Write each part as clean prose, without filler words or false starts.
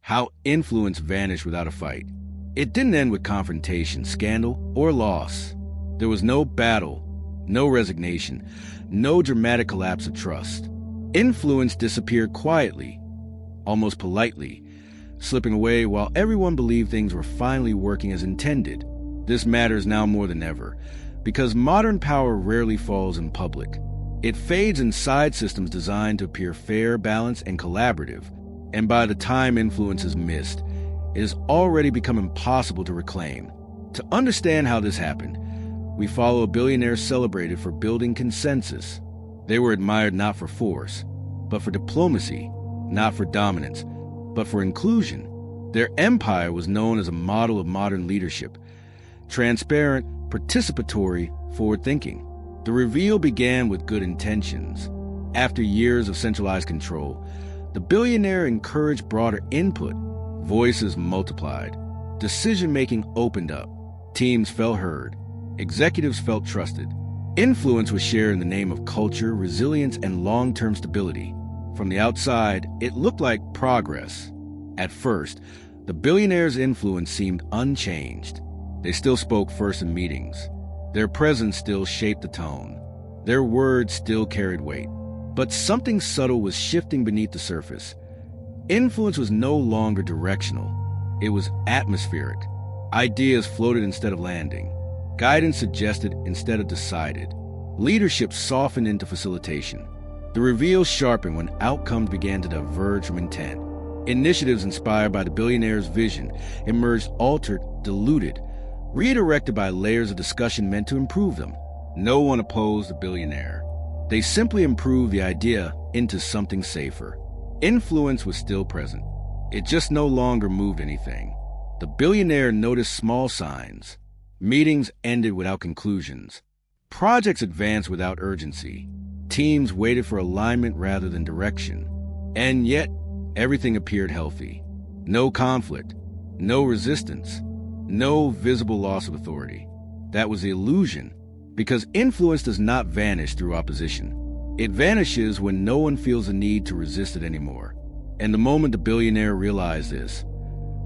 how influence vanished without a fight. It didn't end with confrontation, scandal, or loss. There was no battle, no resignation, no dramatic collapse of trust. Influence disappeared quietly, almost politely, slipping away while everyone believed things were finally working as intended. This matters now more than ever, because modern power rarely falls in public. It fades inside systems designed to appear fair, balanced, and collaborative, and by the time influence is missed, it has already become impossible to reclaim. To understand how this happened, we follow a billionaire celebrated for building consensus. They were admired not for force, but for diplomacy, not for dominance, but for inclusion. Their empire was known as a model of modern leadership, transparent, participatory, forward-thinking. The reveal began with good intentions. After years of centralized control, the billionaire encouraged broader input. Voices multiplied. Decision-making opened up. Teams felt heard. Executives felt trusted. Influence was shared in the name of culture, resilience, and long-term stability. From the outside, it looked like progress. At first, the billionaire's influence seemed unchanged. They still spoke first in meetings. Their presence still shaped the tone. Their words still carried weight. But something subtle was shifting beneath the surface. Influence was no longer directional. It was atmospheric. Ideas floated instead of landing. Guidance suggested instead of decided. Leadership softened into facilitation. The reveal sharpened when outcomes began to diverge from intent. Initiatives inspired by the billionaire's vision emerged altered, diluted, redirected by layers of discussion meant to improve them. No one opposed the billionaire. They simply improved the idea into something safer. Influence was still present. It just no longer moved anything. The billionaire noticed small signs. Meetings ended without conclusions. Projects advanced without urgency. Teams waited for alignment rather than direction. And yet, everything appeared healthy. No conflict, no resistance, no visible loss of authority. That was the illusion, because influence does not vanish through opposition. It vanishes when no one feels the need to resist it anymore. And the moment the billionaire realized this,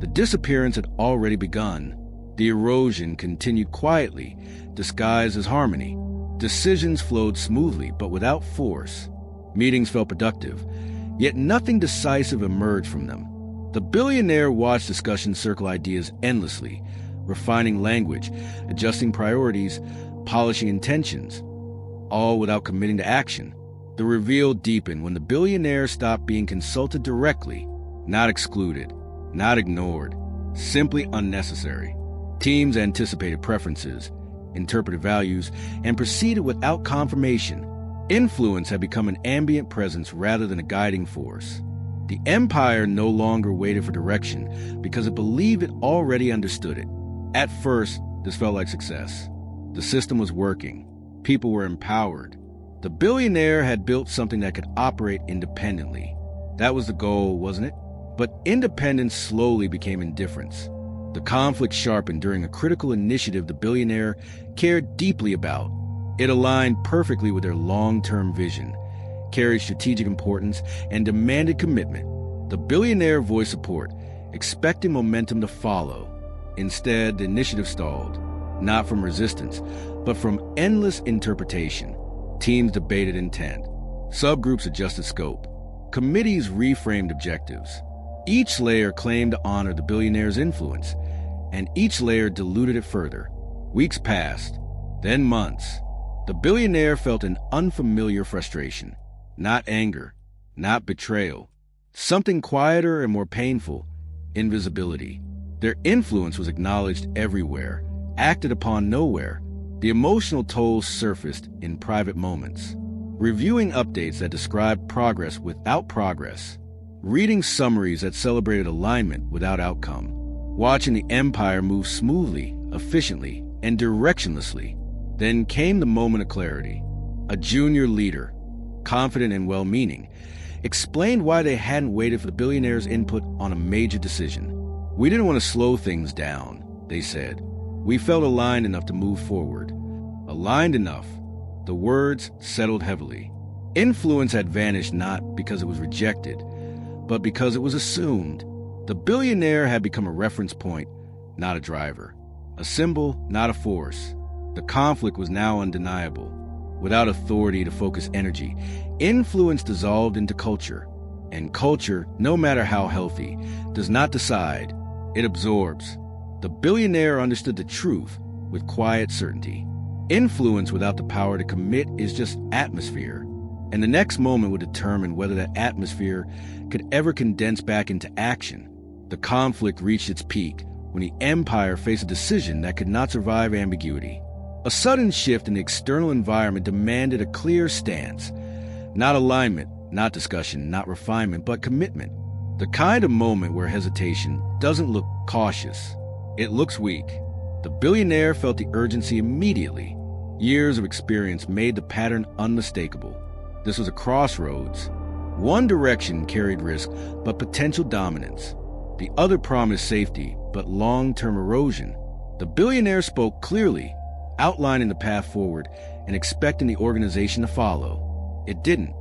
the disappearance had already begun. The erosion continued quietly, disguised as harmony. Decisions flowed smoothly, but without force. Meetings felt productive, yet nothing decisive emerged from them. The billionaire watched discussions circle ideas endlessly, refining language, adjusting priorities, polishing intentions, all without committing to action. The reveal deepened when the billionaire stopped being consulted directly, not excluded, not ignored, simply unnecessary. Teams anticipated preferences, interpreted values, and proceeded without confirmation. Influence had become an ambient presence rather than a guiding force. The empire no longer waited for direction because it believed it already understood it. At first, this felt like success. The system was working. People were empowered. The billionaire had built something that could operate independently. That was the goal, wasn't it? But independence slowly became indifference. The conflict sharpened during a critical initiative the billionaire cared deeply about. It aligned perfectly with their long-term vision, carried strategic importance, and demanded commitment. The billionaire voiced support, expecting momentum to follow. Instead, the initiative stalled, not from resistance, but from endless interpretation. Teams debated intent. Subgroups adjusted scope. Committees reframed objectives. Each layer claimed to honor the billionaire's influence, and each layer diluted it further. Weeks passed, then months. The billionaire felt an unfamiliar frustration. Not anger, not betrayal. Something quieter and more painful, invisibility. Their influence was acknowledged everywhere, acted upon nowhere. The emotional toll surfaced in private moments. Reviewing updates that described progress without progress. Reading summaries that celebrated alignment without outcome. Watching the empire move smoothly, efficiently, and directionlessly. Then came the moment of clarity. A junior leader, confident and well-meaning, explained why they hadn't waited for the billionaire's input on a major decision. "We didn't want to slow things down," they said. "We felt aligned enough to move forward." Aligned enough. The words settled heavily. Influence had vanished not because it was rejected, but because it was assumed. The billionaire had become a reference point, not a driver. A symbol, not a force. The conflict was now undeniable. Without authority to focus energy, influence dissolved into culture. And culture, no matter how healthy, does not decide. It absorbs. The billionaire understood the truth with quiet certainty. Influence without the power to commit is just atmosphere. And the next moment would determine whether that atmosphere could ever condense back into action. The conflict reached its peak when the empire faced a decision that could not survive ambiguity. A sudden shift in the external environment demanded a clear stance. Not alignment, not discussion, not refinement, but commitment. The kind of moment where hesitation doesn't look cautious. It looks weak. The billionaire felt the urgency immediately. Years of experience made the pattern unmistakable. This was a crossroads. One direction carried risk, but potential dominance. The other promised safety, but long-term erosion. The billionaire spoke clearly, outlining the path forward and expecting the organization to follow. It didn't.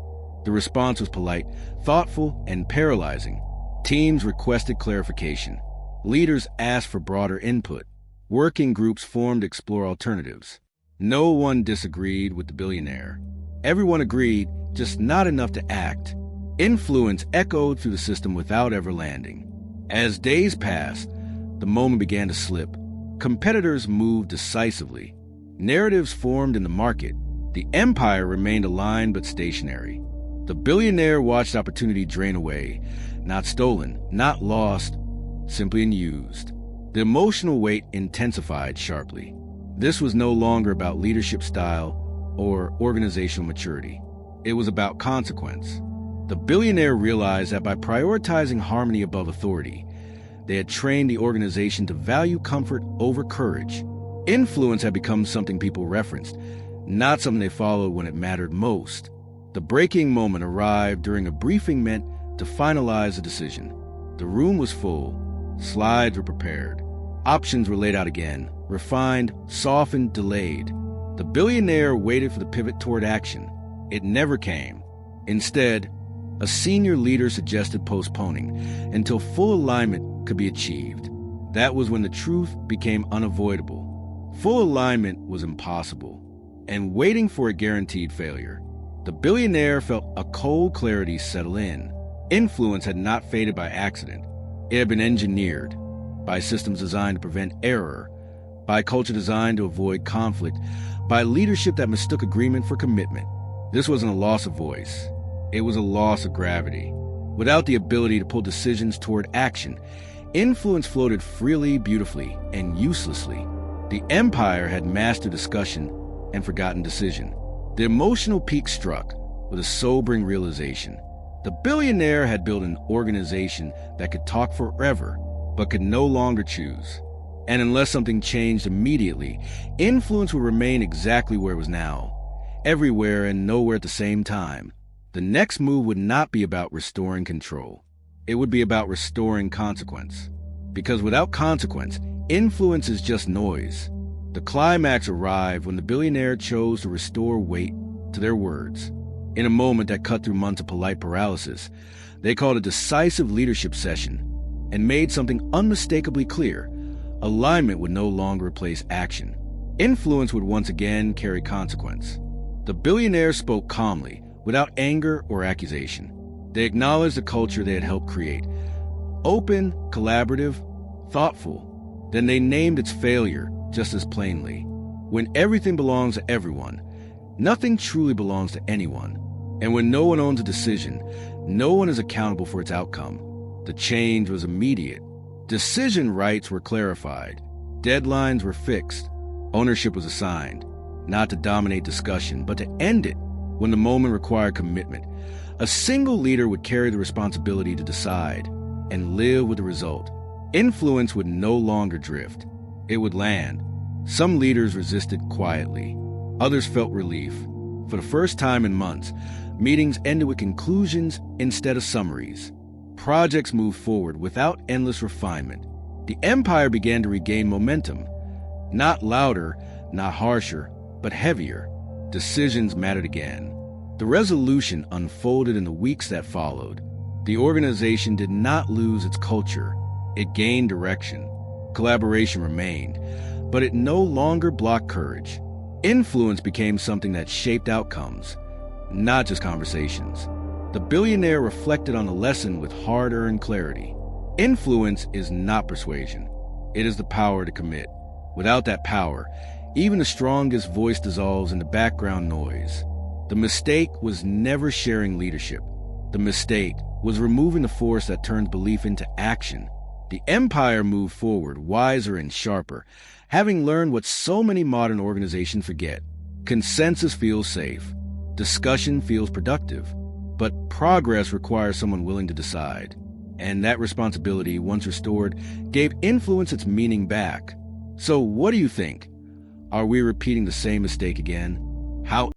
The response was polite, thoughtful, and paralyzing. Teams requested clarification. Leaders asked for broader input. Working groups formed to explore alternatives. No one disagreed with the billionaire. Everyone agreed, just not enough to act. Influence echoed through the system without ever landing. As days passed, the moment began to slip. Competitors moved decisively. Narratives formed in the market. The empire remained aligned but stationary. The billionaire watched opportunity drain away, not stolen, not lost, simply unused. The emotional weight intensified sharply. This was no longer about leadership style or organizational maturity. It was about consequence. The billionaire realized that by prioritizing harmony above authority, they had trained the organization to value comfort over courage. Influence had become something people referenced, not something they followed when it mattered most. The breaking moment arrived during a briefing meant to finalize the decision. The room was full. Slides were prepared. Options were laid out again, refined, softened, delayed. The billionaire waited for the pivot toward action. It never came. Instead, a senior leader suggested postponing until full alignment could be achieved. That was when the truth became unavoidable. Full alignment was impossible, and waiting for a guaranteed failure. The billionaire felt a cold clarity settle in. Influence had not faded by accident. It had been engineered by systems designed to prevent error, by culture designed to avoid conflict, by leadership that mistook agreement for commitment. This wasn't a loss of voice. It was a loss of gravity. Without the ability to pull decisions toward action, influence floated freely, beautifully, and uselessly. The empire had mastered discussion and forgotten decision. The emotional peak struck with a sobering realization. The billionaire had built an organization that could talk forever, but could no longer choose. And unless something changed immediately, influence would remain exactly where it was now, everywhere and nowhere at the same time. The next move would not be about restoring control. It would be about restoring consequence. Because without consequence, influence is just noise. The climax arrived when the billionaire chose to restore weight to their words. In a moment that cut through months of polite paralysis, they called a decisive leadership session and made something unmistakably clear. Alignment would no longer replace action. Influence would once again carry consequence. The billionaire spoke calmly, without anger or accusation. They acknowledged the culture they had helped create. Open, collaborative, thoughtful. Then they named its failure just as plainly. When everything belongs to everyone, nothing truly belongs to anyone. And when no one owns a decision, no one is accountable for its outcome. The change was immediate. Decision rights were clarified. Deadlines were fixed. Ownership was assigned, not to dominate discussion, but to end it when the moment required commitment. A single leader would carry the responsibility to decide and live with the result. Influence would no longer drift. It would land. Some leaders resisted quietly. Others felt relief. For the first time in months, meetings ended with conclusions instead of summaries. Projects moved forward without endless refinement. The empire began to regain momentum. Not louder, not harsher, but heavier. Decisions mattered again. The resolution unfolded in the weeks that followed. The organization did not lose its culture. It gained direction. Collaboration remained, but it no longer blocked courage. Influence became something that shaped outcomes, not just conversations. The billionaire reflected on the lesson with hard-earned clarity. Influence is not persuasion. It is the power to commit. Without that power, even the strongest voice dissolves into background noise. The mistake was never sharing leadership. The mistake was removing the force that turns belief into action. The empire moved forward, wiser and sharper, having learned what so many modern organizations forget. Consensus feels safe. Discussion feels productive. But progress requires someone willing to decide. And that responsibility, once restored, gave influence its meaning back. So what do you think? Are we repeating the same mistake again? How